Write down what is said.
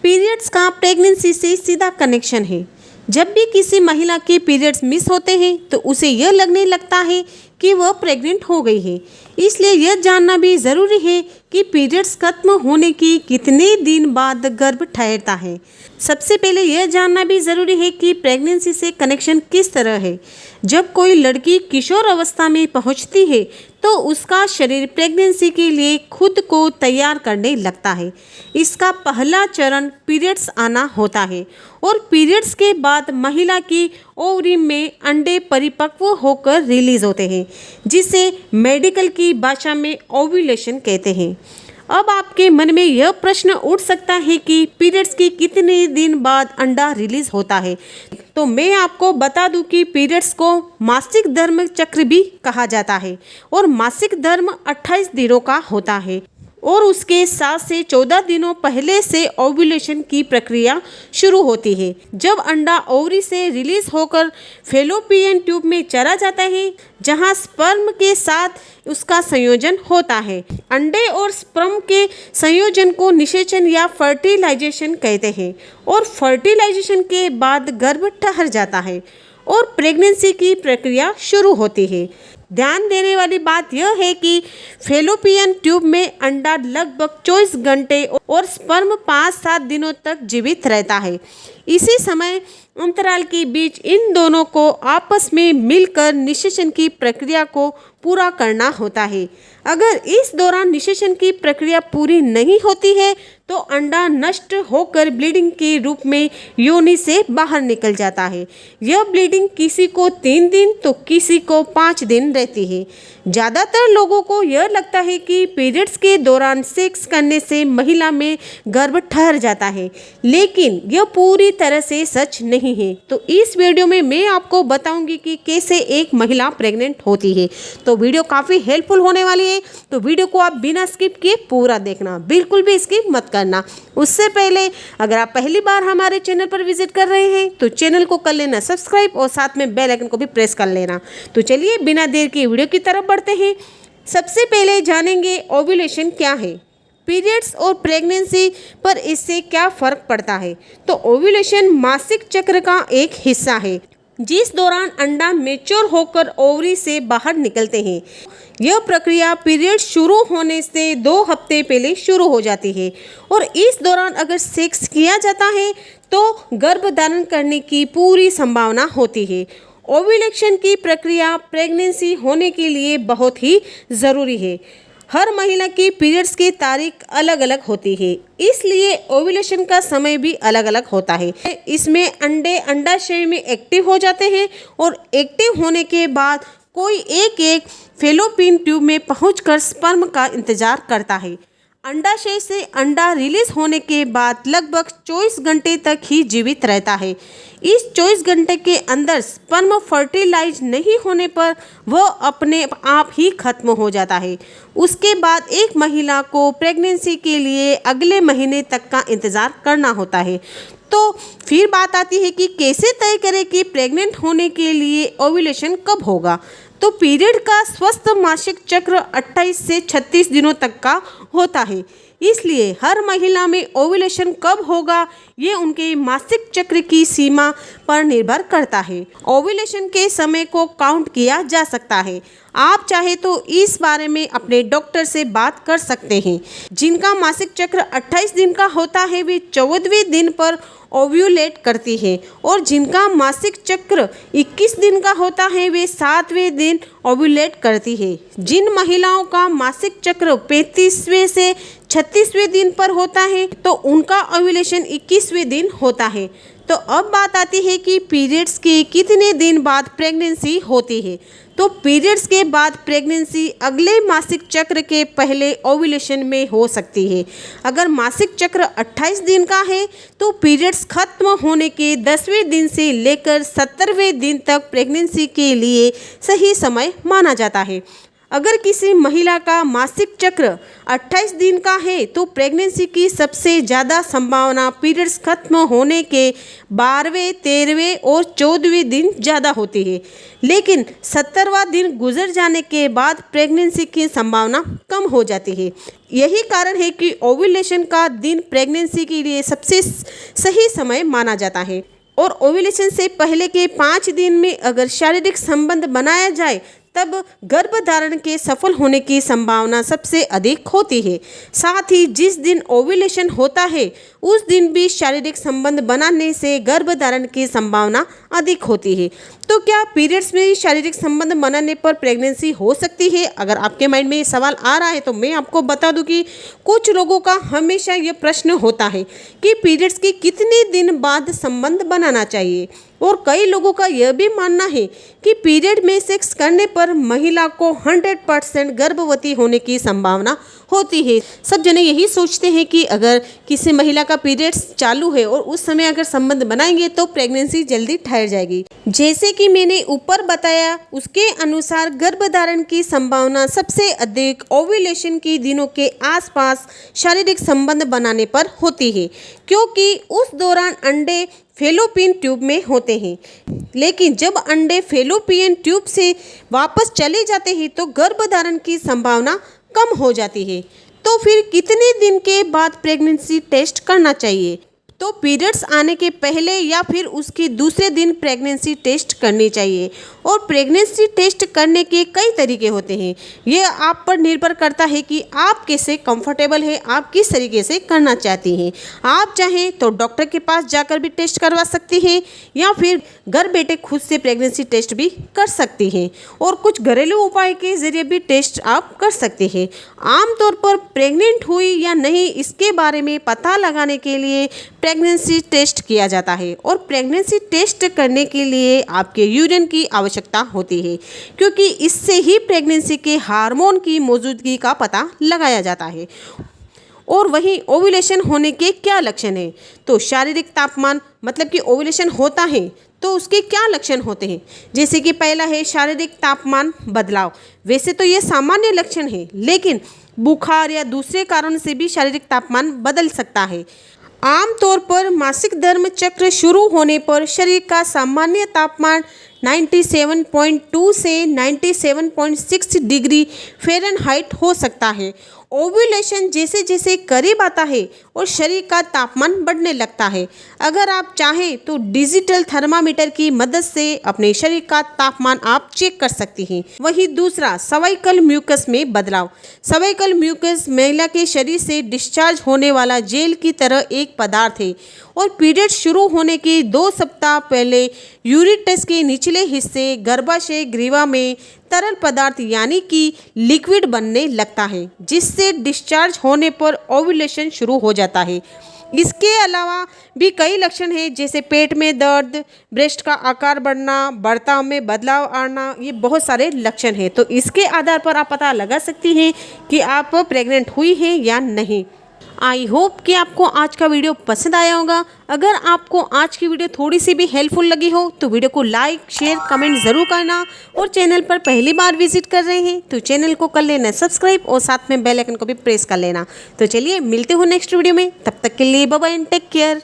Periods का pregnancy से सीधा कनेक्शन है। जब भी किसी महिला के पीरियड्स मिस होते हैं तो उसे यह लगने लगता है कि वह प्रेग्नेंट हो गई है। इसलिए यह जानना भी ज़रूरी है कि पीरियड्स खत्म होने की कितने दिन बाद गर्भ ठहरता है। सबसे पहले यह जानना भी ज़रूरी है कि प्रेगनेंसी से कनेक्शन किस तरह है। जब कोई लड़की किशोर अवस्था में पहुंचती है तो उसका शरीर प्रेगनेंसी के लिए खुद को तैयार करने लगता है। इसका पहला चरण पीरियड्स आना होता है और पीरियड्स के बाद महिला की ओवरी में अंडे परिपक्व होकर रिलीज होते हैं, जिसे मेडिकल की भाषा में ओव्यूलेशन कहते हैं। अब आपके मन में यह प्रश्न उठ सकता है कि पीरियड्स के कितने दिन बाद अंडा रिलीज होता है। तो मैं आपको बता दूं कि पीरियड्स को मासिक धर्म चक्र भी कहा जाता है और मासिक धर्म 28 दिनों का होता है और उसके 7 से 14 दिनों पहले से ओव्यूलेशन की प्रक्रिया शुरू होती है। जब अंडा ओवरी से रिलीज होकर फैलोपियन ट्यूब में चला जाता है, जहां स्पर्म के साथ उसका संयोजन होता है। अंडे और स्पर्म के संयोजन को निषेचन या फर्टिलाइजेशन कहते हैं और फर्टिलाइजेशन के बाद गर्भ ठहर जाता है और प्रेगनेंसी की प्रक्रिया शुरू होती है। ध्यान देने वाली बात यह है कि फैलोपियन ट्यूब में अंडा लगभग 24 घंटे और स्पर्म 5-7 दिनों तक जीवित रहता है। इसी समय अंतराल के बीच इन दोनों को आपस में मिलकर निषेचन की प्रक्रिया को पूरा करना होता है। अगर इस दौरान निषेचन की प्रक्रिया पूरी नहीं होती है तो अंडा नष्ट होकर ब्लीडिंग के रूप में योनि से बाहर निकल जाता है। यह ब्लीडिंग किसी को 3 दिन तो किसी को 5 दिन रहती है। ज़्यादातर लोगों को यह लगता है कि पीरियड्स के दौरान सेक्स करने से महिला में गर्भ ठहर जाता है, लेकिन यह पूरी तरह से सच नहीं है। तो इस वीडियो में मैं आपको बताऊंगी कि कैसे एक महिला प्रेग्नेंट होती है। तो वीडियो काफ़ी हेल्पफुल होने वाली है, तो वीडियो को आप बिना स्किप किए पूरा देखना, बिल्कुल भी स्किप मत करना। उससे पहले अगर आप पहली बार हमारे चैनल पर विजिट कर रहे हैं तो चैनल को कर लेना सब्सक्राइब और साथ में बेल आइकन को भी प्रेस कर लेना। तो चलिए बिना देर के वीडियो की तरफ बढ़ते हैं। सबसे पहले जानेंगे ओव्यूलेशन क्या है, पीरियड्स और प्रेगनेंसी पर इससे क्या फ़र्क पड़ता है। तो ओव्यूलेशन मासिक चक्र का एक हिस्सा है जिस दौरान अंडा मैच्योर होकर ओवरी से बाहर निकलते हैं। यह प्रक्रिया पीरियड शुरू होने से 2 हफ्ते पहले शुरू हो जाती है और इस दौरान अगर सेक्स किया जाता है तो गर्भ धारण करने की पूरी संभावना होती है। ओव्यूलेशन की प्रक्रिया प्रेगनेंसी होने के लिए बहुत ही ज़रूरी है। हर महिला की पीरियड्स की तारीख अलग अलग होती है, इसलिए ओव्यूलेशन का समय भी अलग अलग होता है। इसमें अंडे अंडाशय में एक्टिव हो जाते हैं और एक्टिव होने के बाद कोई एक फैलोपियन ट्यूब में पहुंचकर स्पर्म का इंतजार करता है। अंडाशय से अंडा रिलीज होने के बाद लगभग 24 घंटे तक ही जीवित रहता है। इस 24 घंटे के अंदर स्पर्म फर्टिलाइज नहीं होने पर वह अपने आप ही खत्म हो जाता है। उसके बाद एक महिला को प्रेगनेंसी के लिए अगले महीने तक का इंतज़ार करना होता है। तो फिर बात आती है कि कैसे तय करें कि प्रेग्नेंट होने के लिए ओव्यूलेशन कब होगा। तो पीरियड का स्वस्थ मासिक चक्र 28 से 36 दिनों तक का होता है, इसलिए हर महिला में ओव्यूलेशन कब होगा ये उनके मासिक चक्र की सीमा पर निर्भर करता है। ओव्यूलेशन के समय को काउंट किया जा सकता है। आप चाहे तो इस बारे में अपने डॉक्टर से बात कर सकते हैं। जिनका मासिक चक्र 28 दिन का होता है वे 14वें दिन पर ओव्यूलेट करती है और जिनका मासिक चक्र 21 दिन का होता है वे 7वें दिन ओव्यूलेट करती है। जिन महिलाओं का मासिक चक्र 35वें से 36वें दिन पर होता है तो उनका ओव्यूलेशन 21वें दिन होता है। तो अब बात आती है कि पीरियड्स के कितने दिन बाद प्रेगनेंसी होती है। तो पीरियड्स के बाद प्रेगनेंसी अगले मासिक चक्र के पहले ओव्यूलेशन में हो सकती है। अगर मासिक चक्र 28 दिन का है तो पीरियड्स खत्म होने के 10वें दिन से लेकर 70वें दिन तक प्रेगनेंसी के लिए सही समय माना जाता है। अगर किसी महिला का मासिक चक्र 28 दिन का है तो प्रेगनेंसी की सबसे ज़्यादा संभावना पीरियड्स खत्म होने के 12वें, 13वें और 14वें दिन ज़्यादा होती है, लेकिन 70वां दिन गुजर जाने के बाद प्रेगनेंसी की संभावना कम हो जाती है। यही कारण है कि ओव्यूलेशन का दिन प्रेगनेंसी के लिए सबसे सही समय माना जाता है और ओव्यूलेशन से पहले के 5 दिन में अगर शारीरिक संबंध बनाया जाए तब गर्भधारण के सफल होने की संभावना सबसे अधिक होती है। साथ ही जिस दिन ओव्यूलेशन होता है उस दिन भी शारीरिक संबंध बनाने से गर्भधारण की संभावना अधिक होती है। तो क्या पीरियड्स में शारीरिक संबंध बनाने पर प्रेगनेंसी हो सकती है? अगर आपके माइंड में ये सवाल आ रहा है तो मैं आपको बता दूं कि कुछ लोगों का हमेशा ये प्रश्न होता है कि पीरियड्स के कितने दिन बाद संबंध बनाना चाहिए, और कई लोगों का यह भी मानना है कि पीरियड में सेक्स करने पर महिला को 100% गर्भवती होने की संभावना होती है। सब जने यही सोचते हैं कि अगर किसी महिला का पीरियड्स चालू है और उस समय अगर संबंध बनाएंगे तो प्रेगनेंसी जल्दी ठहर जाएगी। जैसे कि मैंने ऊपर बताया उसके अनुसार गर्भधारण की संभावना सबसे अधिक ओव्यूलेशन के दिनों के आसपास शारीरिक संबंध बनाने पर होती है, क्योंकि उस दौरान अंडे फेलोपियन ट्यूब में होते हैं। लेकिन जब अंडे फेलोपियन ट्यूब से वापस चले जाते हैं तो गर्भधारण की संभावना कम हो जाती है। तो फिर कितने दिन के बाद प्रेगनेंसी टेस्ट करना चाहिए? तो पीरियड्स आने के पहले या फिर उसके दूसरे दिन प्रेगनेंसी टेस्ट करनी चाहिए। और प्रेगनेंसी टेस्ट करने के कई तरीके होते हैं। ये आप पर निर्भर करता है कि आप कैसे कंफर्टेबल है, आप किस तरीके से करना चाहती हैं। आप चाहें तो डॉक्टर के पास जाकर भी टेस्ट करवा सकती हैं या फिर घर बैठे खुद से प्रेगनेंसी टेस्ट भी कर सकती हैं, और कुछ घरेलू उपाय के ज़रिए भी टेस्ट आप कर सकते हैं। आमतौर पर प्रेग्नेंट हुई या नहीं इसके बारे में पता लगाने के लिए प्रेगनेंसी टेस्ट किया जाता है, और प्रेगनेंसी टेस्ट करने के लिए आपके यूरिन की आवश्यकता होती है, क्योंकि इससे ही प्रेगनेंसी के हार्मोन की मौजूदगी का पता लगाया जाता है। और वहीं ओव्यूलेशन होने के क्या लक्षण हैं? तो शारीरिक तापमान, मतलब कि ओव्यूलेशन होता है तो उसके क्या लक्षण होते हैं? जैसे कि पहला है शारीरिक तापमान बदलाव। वैसे तो ये सामान्य लक्षण है, लेकिन बुखार या दूसरे कारण से भी शारीरिक तापमान बदल सकता है। आमतौर पर मासिक धर्म चक्र शुरू होने पर शरीर का सामान्य तापमान 97.2 से 97.6 डिग्री फ़ारेनहाइट हो सकता है। ओव्यूलेशन जैसे जैसे करीब आता है और शरीर का तापमान बढ़ने लगता है। अगर आप चाहें तो डिजिटल थर्मामीटर की मदद से अपने शरीर का तापमान आप चेक कर सकती हैं। वहीं दूसरा, सर्वाइकल म्यूकस में बदलाव। सर्वाइकल म्यूकस महिला के शरीर से डिस्चार्ज होने वाला जेल की तरह एक पदार्थ है, और पीरियड शुरू होने के 2 सप्ताह पहले यूरेटस के निचले हिस्से गर्भाशय ग्रीवा में तरल पदार्थ यानी कि लिक्विड बनने लगता है, जिससे डिस्चार्ज होने पर ओव्यूलेशन शुरू हो जाता है। इसके अलावा भी कई लक्षण हैं, जैसे पेट में दर्द, ब्रेस्ट का आकार बढ़ना, बर्ताव में बदलाव आना, ये बहुत सारे लक्षण हैं। तो इसके आधार पर आप पता लगा सकती हैं कि आप प्रेग्नेंट हुई हैं या नहीं। आई होप कि आपको आज का वीडियो पसंद आया होगा। अगर आपको आज की वीडियो थोड़ी सी भी हेल्पफुल लगी हो तो वीडियो को लाइक, शेयर, कमेंट ज़रूर करना, और चैनल पर पहली बार विजिट कर रहे हैं तो चैनल को कर लेना सब्सक्राइब, और साथ में बेल आइकन को भी प्रेस कर लेना। तो चलिए मिलते हो नेक्स्ट वीडियो में, तब तक के लिए bye bye and take care.